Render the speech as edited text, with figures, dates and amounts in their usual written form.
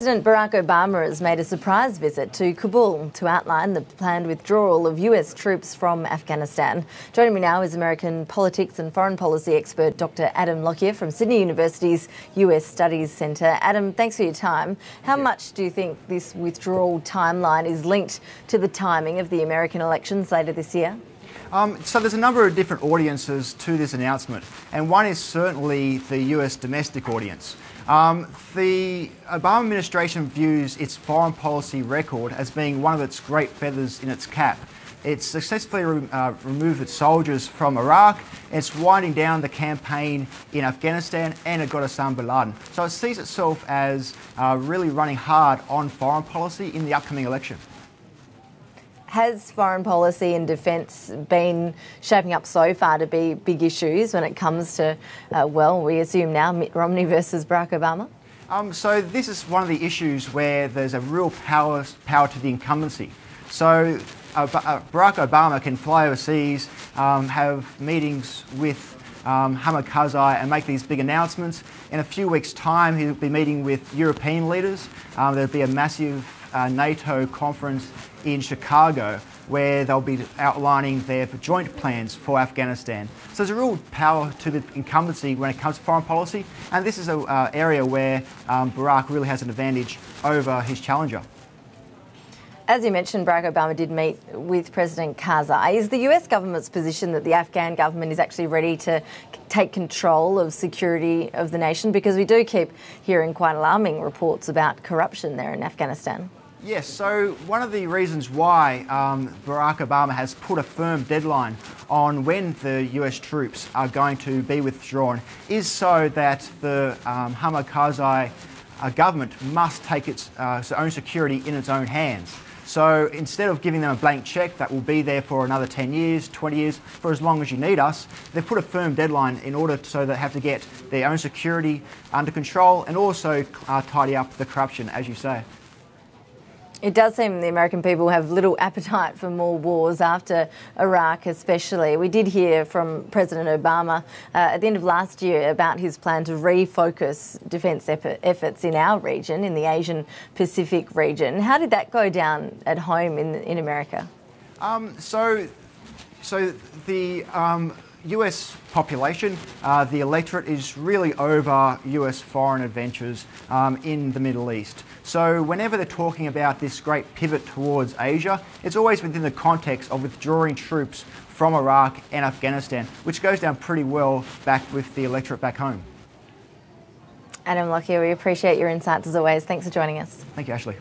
President Barack Obama has made a surprise visit to Kabul to outline the planned withdrawal of US troops from Afghanistan. Joining me now is American politics and foreign policy expert Dr. Adam Lockyer from Sydney University's US Studies Centre. Adam, thanks for your time. How much do you think this withdrawal timeline is linked to the timing of the American elections later this year? So there's a number of different audiences to this announcement, and one is certainly the US domestic audience. The Obama administration views its foreign policy record as being one of its great feathers in its cap. It's successfully removed its soldiers from Iraq, it's winding down the campaign in Afghanistan, and it got Osama bin Laden. So it sees itself as really running hard on foreign policy in the upcoming election. Has foreign policy and defence been shaping up so far to be big issues when it comes to, well, we assume now Mitt Romney versus Barack Obama? So this is one of the issues where there's a real power to the incumbency. So Barack Obama can fly overseas, have meetings with Hamid Karzai and make these big announcements. In a few weeks' time, he'll be meeting with European leaders. There'll be a massive NATO conference in Chicago where they'll be outlining their joint plans for Afghanistan. So there's a real power to the incumbency when it comes to foreign policy, and this is an area where Barack really has an advantage over his challenger. As you mentioned, Barack Obama did meet with President Karzai. Is the US government's position that the Afghan government is actually ready to take control of security of the nation? Because we do keep hearing quite alarming reports about corruption there in Afghanistan. Yes, so one of the reasons why Barack Obama has put a firm deadline on when the US troops are going to be withdrawn is so that the Hamid Karzai government must take its own security in its own hands. So instead of giving them a blank cheque that will be there for another 10 years, 20 years, for as long as you need us, they've put a firm deadline in order so they have to get their own security under control and also tidy up the corruption, as you say. It does seem the American people have little appetite for more wars after Iraq especially. We did hear from President Obama at the end of last year about his plan to refocus defence efforts in our region, in the Asian Pacific region. How did that go down at home in America? So the US population, the electorate is really over US foreign adventures in the Middle East. So whenever they're talking about this great pivot towards Asia, it's always within the context of withdrawing troops from Iraq and Afghanistan, which goes down pretty well back with the electorate back home. Adam Lockyer, we appreciate your insights as always. Thanks for joining us. Thank you, Ashley.